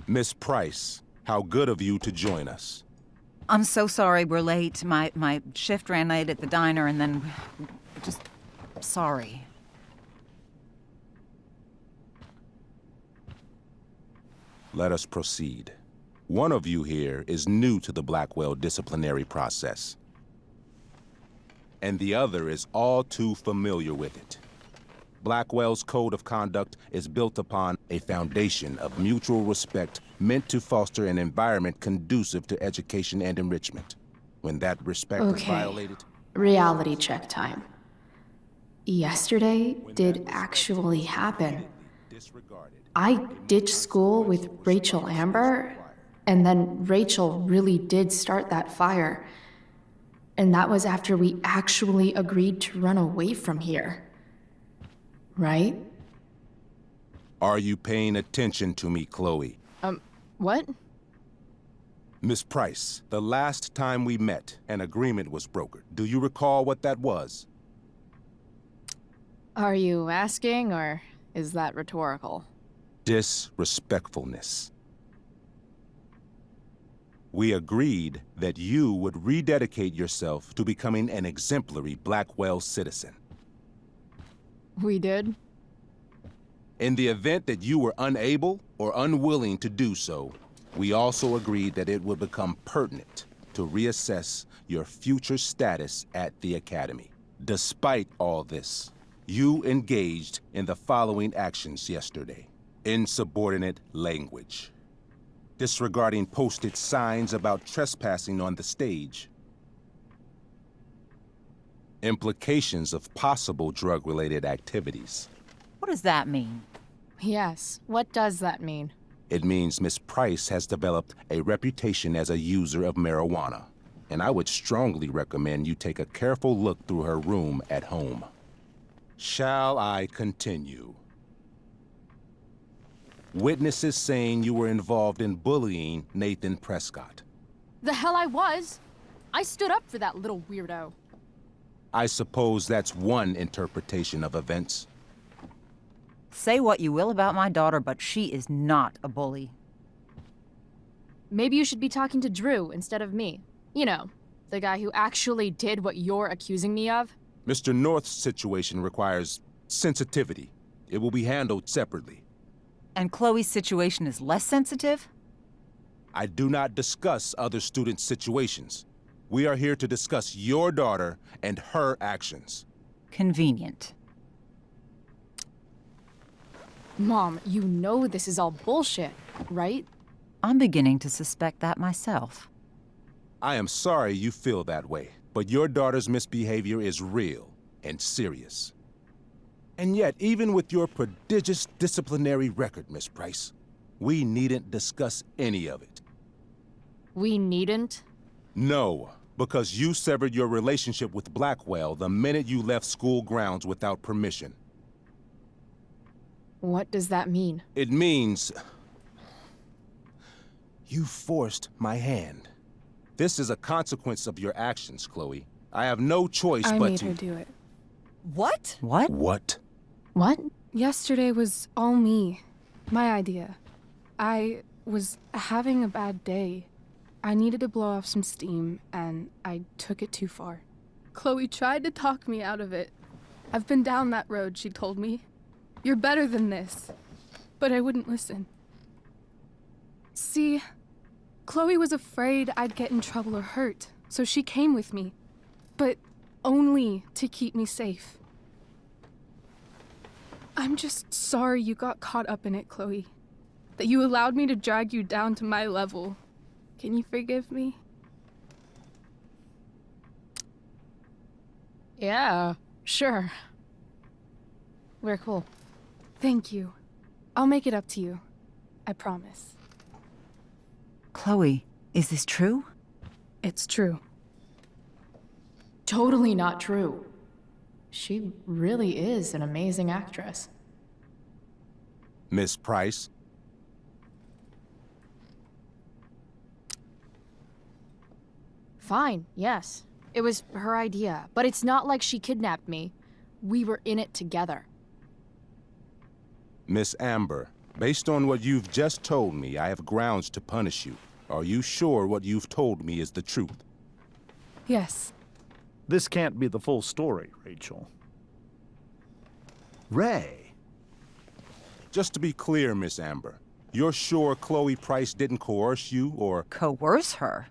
Miss Price, how good of you to join us. I'm so sorry we're late. My shift ran late at the diner and then... just... sorry. Let us proceed. One of you here is new to the Blackwell disciplinary process, and the other is all too familiar with it. Blackwell's code of conduct is built upon a foundation of mutual respect meant to foster an environment conducive to education and enrichment. When that respect is violated... Reality check time. Yesterday did actually happen. I ditched school with Rachel Amber, and then Rachel really did start that fire. And that was after we actually agreed to run away from here. Right? Are you paying attention to me, Chloe? What? Miss Price, the last time we met, an agreement was brokered. Do you recall what that was? Are you asking, or is that rhetorical? Disrespectfulness. We agreed that you would rededicate yourself to becoming an exemplary Blackwell citizen. We did? In the event that you were unable or unwilling to do so, we also agreed that it would become pertinent to reassess your future status at the Academy. Despite all this, you engaged in the following actions yesterday. Insubordinate language. Disregarding posted signs about trespassing on the stage. Implications of possible drug-related activities. What does that mean? Yes, what does that mean? It means Miss Price has developed a reputation as a user of marijuana, and I would strongly recommend you take a careful look through her room at home. Shall I continue? Witnesses saying you were involved in bullying Nathan Prescott. The hell I was! I stood up for that little weirdo. I suppose that's one interpretation of events. Say what you will about my daughter, but she is not a bully. Maybe you should be talking to Drew instead of me. You know, the guy who actually did what you're accusing me of. Mr. North's situation requires sensitivity. It will be handled separately. And Chloe's situation is less sensitive? I do not discuss other students' situations. We are here to discuss your daughter and her actions. Convenient. Mom, you know this is all bullshit, right? I'm beginning to suspect that myself. I am sorry you feel that way, but your daughter's misbehavior is real and serious. And yet, even with your prodigious disciplinary record, Miss Price, we needn't discuss any of it. We needn't? No, because you severed your relationship with Blackwell the minute you left school grounds without permission. What does that mean? It means... you forced my hand. This is a consequence of your actions, Chloe. I have no choice but to... I made her do it. What? What? What? What? Yesterday was all me. My idea. I was having a bad day. I needed to blow off some steam, and I took it too far. Chloe tried to talk me out of it. I've been down that road, she told me. You're better than this. But I wouldn't listen. See, Chloe was afraid I'd get in trouble or hurt, so she came with me. But only to keep me safe. I'm just sorry you got caught up in it, Chloe. That you allowed me to drag you down to my level. Can you forgive me? Yeah, sure. We're cool. Thank you. I'll make it up to you. I promise. Chloe, is this true? It's true. Totally not true. She really is an amazing actress. Miss Price? Fine, yes. It was her idea, but it's not like she kidnapped me. We were in it together. Miss Amber, Based on what you've just told me, I have grounds to punish you. Are you sure what you've told me is the truth? Yes. This can't be the full story, Rachel. Ray. Just to be clear, Miss Amber, you're sure Chloe Price didn't coerce you, or... Coerce her?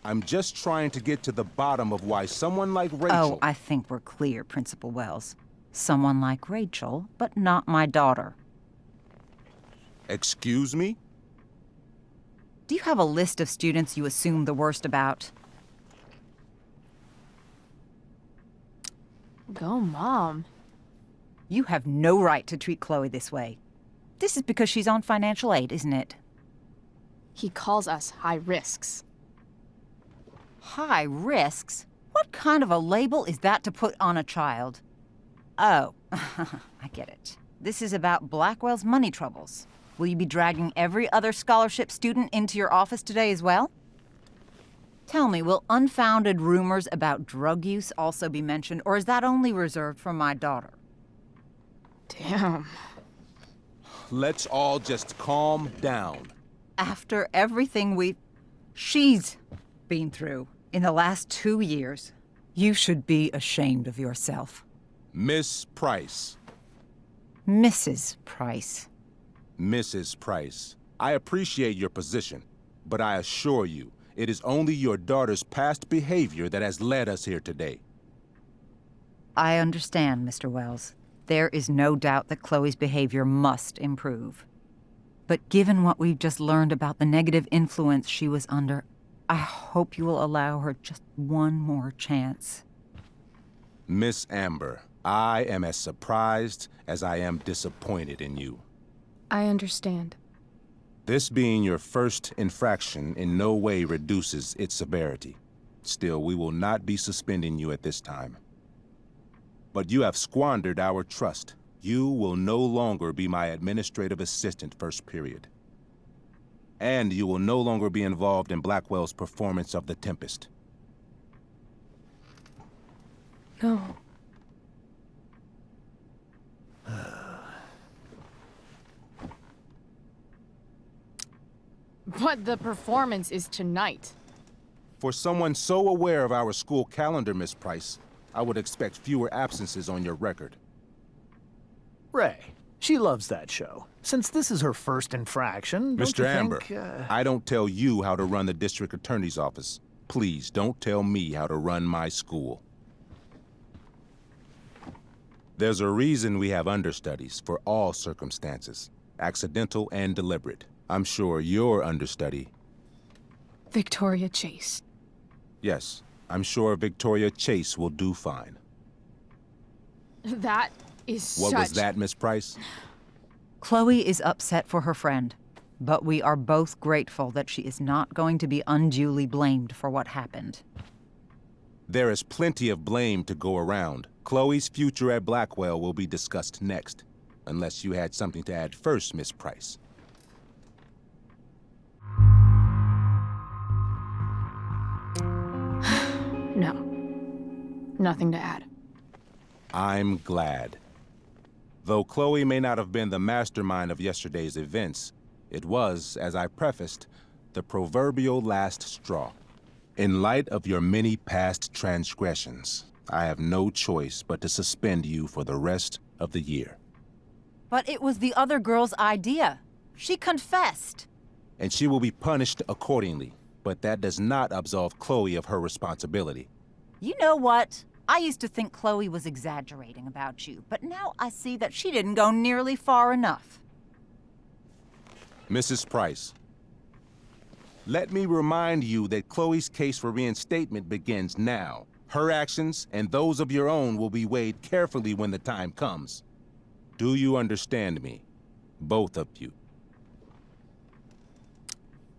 I'm just trying to get to the bottom of why someone like Rachel... Oh, I think we're clear, Principal Wells. Someone like Rachel, but not my daughter. Excuse me? Do you have a list of students you assume the worst about? Go, Mom. You have no right to treat Chloe this way. This is because she's on financial aid, isn't it? He calls us high risks. High risks? What kind of a label is that to put on a child? Oh, I get it. This is about Blackwell's money troubles. Will you be dragging every other scholarship student into your office today as well? Tell me, will unfounded rumors about drug use also be mentioned, or is that only reserved for my daughter? Damn. Let's all just calm down. After everything she's been through in the last 2 years, you should be ashamed of yourself. Miss Price. Mrs. Price. Mrs. Price, I appreciate your position, but I assure you, it is only your daughter's past behavior that has led us here today. I understand, Mr. Wells. There is no doubt that Chloe's behavior must improve. But given what we've just learned about the negative influence she was under, I hope you will allow her just one more chance. Miss Amber, I am as surprised as I am disappointed in you. I understand. This being your first infraction in no way reduces its severity. Still, we will not be suspending you at this time. But you have squandered our trust. You will no longer be my administrative assistant first period. And you will no longer be involved in Blackwell's performance of The Tempest. No. But the performance is tonight. For someone so aware of our school calendar, Miss Price, I would expect fewer absences on your record. Ray. She loves that show. Since this is her first infraction, don't Mr. you Amber, think, I don't tell you how to run the district attorney's office. Please don't tell me how to run my school. There's a reason we have understudies for all circumstances, accidental and deliberate. I'm sure your understudy... Victoria Chase. Yes, I'm sure Victoria Chase will do fine. That is What was that, Miss Price? Chloe is upset for her friend, but we are both grateful that she is not going to be unduly blamed for what happened. There is plenty of blame to go around. Chloe's future at Blackwell will be discussed next, unless you had something to add first, Miss Price. No. Nothing to add. I'm glad. Though Chloe may not have been the mastermind of yesterday's events, it was, as I prefaced, the proverbial last straw. In light of your many past transgressions, I have no choice but to suspend you for the rest of the year. But it was the other girl's idea. She confessed. And she will be punished accordingly, but that does not absolve Chloe of her responsibility. You know what? I used to think Chloe was exaggerating about you, but now I see that she didn't go nearly far enough. Mrs. Price, let me remind you that Chloe's case for reinstatement begins now. Her actions and those of your own will be weighed carefully when the time comes. Do you understand me? Both of you.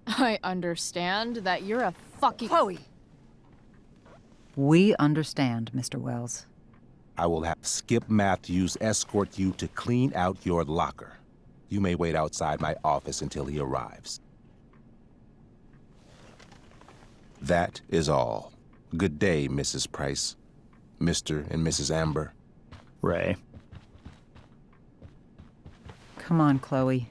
I understand that you're a fucking... Chloe! We understand, Mr. Wells. I will have Skip Matthews escort you to clean out your locker. You may wait outside my office until he arrives. That is all. Good day, Mrs. Price. Mr. and Mrs. Amber. Ray. Come on, Chloe.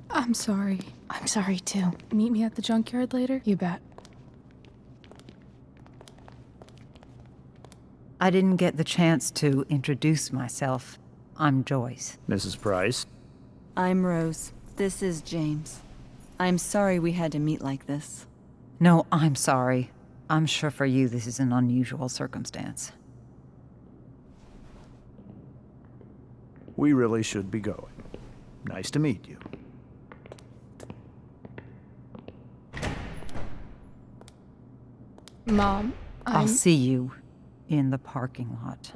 I'm sorry. I'm sorry too. Meet me at the junkyard later? You bet. I didn't get the chance to introduce myself. I'm Joyce. Mrs. Price. I'm Rose. This is James. I'm sorry we had to meet like this. No, I'm sorry. I'm sure for you this is an unusual circumstance. We really should be going. Nice to meet you. Mom, I'll see you in the parking lot.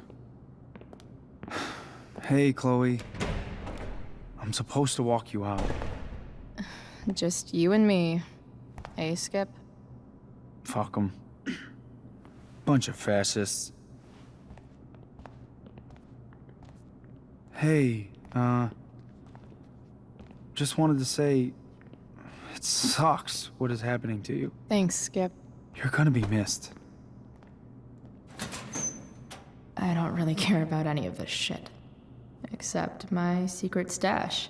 Hey, Chloe. I'm supposed to walk you out. Just you and me. Hey, Skip. Fuck 'em. Bunch of fascists. Hey, just wanted to say, it sucks what is happening to you. Thanks, Skip. You're gonna be missed. I don't really care about any of this shit. Except my secret stash.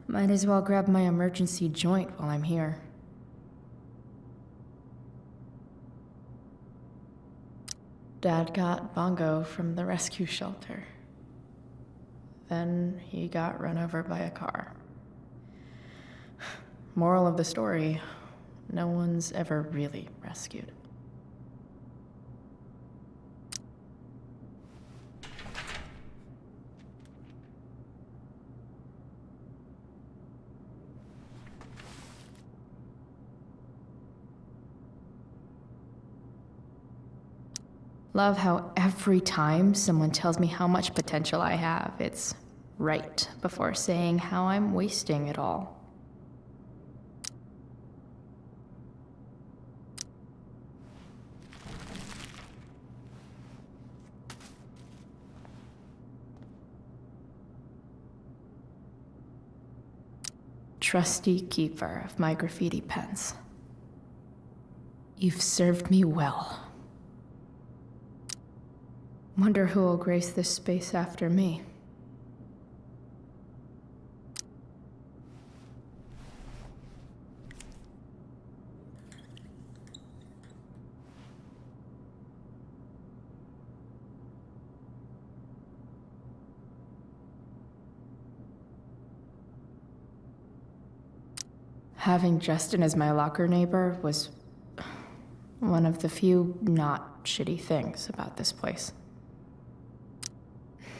Might as well grab my emergency joint while I'm here. Dad got Bongo from the rescue shelter. Then he got run over by a car. Moral of the story, no one's ever really rescued. Love how every time someone tells me how much potential I have, it's right before saying how I'm wasting it all. Trusty keeper of my graffiti pens. You've served me well. Wonder who will grace this space after me. Having Justin as my locker neighbor was one of the few not shitty things about this place.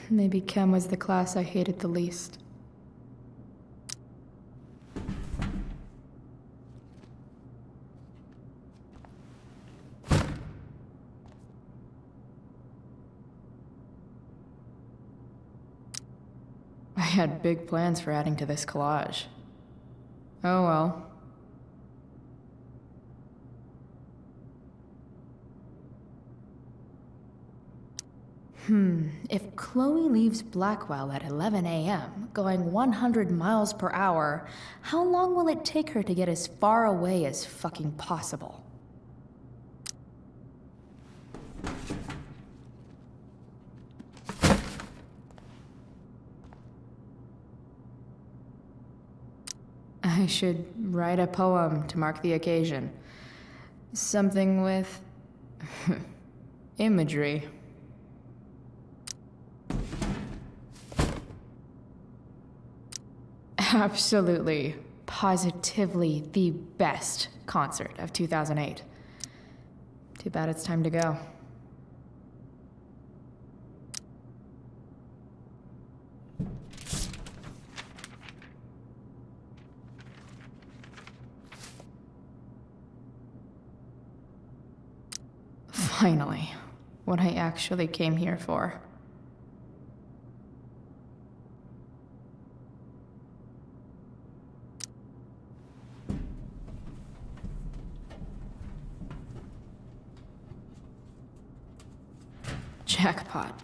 Maybe Chem was the class I hated the least. I had big plans for adding to this collage. Oh well. If Chloe leaves Blackwell at 11 a.m., going 100 miles per hour, how long will it take her to get as far away as fucking possible? I should write a poem to mark the occasion. Something with imagery. Absolutely, positively the best concert of 2008. Too bad it's time to go. Finally, what I actually came here for. Jackpot.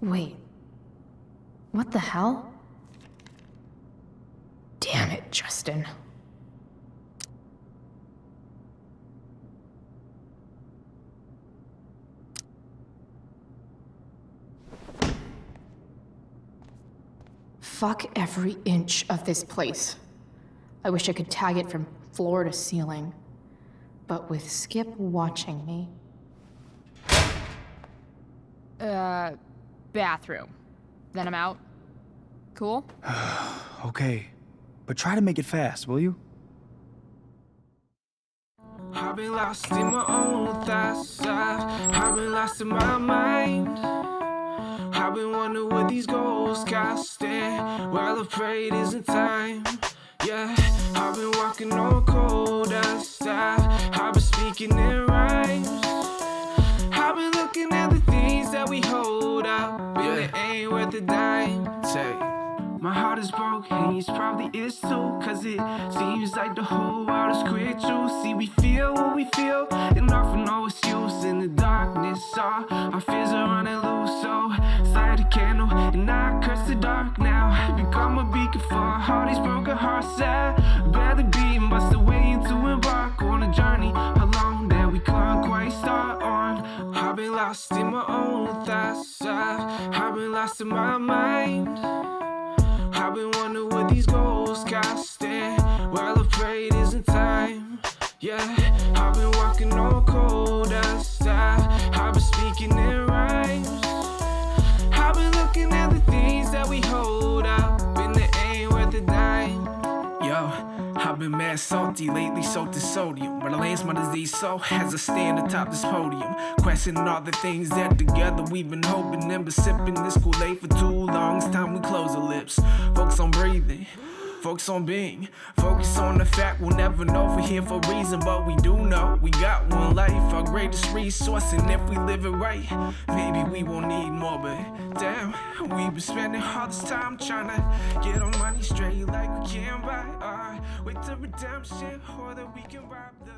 Wait. What the hell? Damn Damn it, Justin. Fuck every inch of this place. I wish I could tag it from floor to ceiling. But with Skip watching me... Bathroom. Then I'm out. Cool? Okay, but try to make it fast, will you? I've been lost in my own thoughts. I've been lost in my mind. I've been wondering what these goals casting. Well, afraid isn't time. Yeah, I've been walking on cold dust. I've been speaking in rhymes. I've been looking at the things that we hold up, and it ain't worth a dime. Say, my heart is broke, and yours probably is too. Cause it seems like the whole world is quit you. See, we feel what we feel, and often no excuse in the darkness. Our fears are running loose, so light a candle, and I curse the dark now. Become a beacon for all these broken hearts that barely beating, but still waiting to embark on a journey alone that we can't quite start on. I've been lost in my own thoughts. I've been lost in my mind. I've been wondering what these goals casting. Well, afraid isn't time. Yeah, I've been walking on cold dust. I've been speaking in rhymes. I've been looking at the things that we hold up, and it ain't worth a dime. Yo, I've been mad salty lately, salt is sodium. But I lands my disease so as I stand atop this podium, questioning all the things that together we've been hoping and been sipping this Kool-Aid for too long. It's time we close our lips. Focus on breathing, focus on being, focus on the fact we'll never know if we're here for a reason. But we do know we got one life, our greatest resource. And if we live it right, maybe we won't need more. But damn, we've been spending all this time trying to get our money straight like we can't buy our way to redemption, or that we can rob the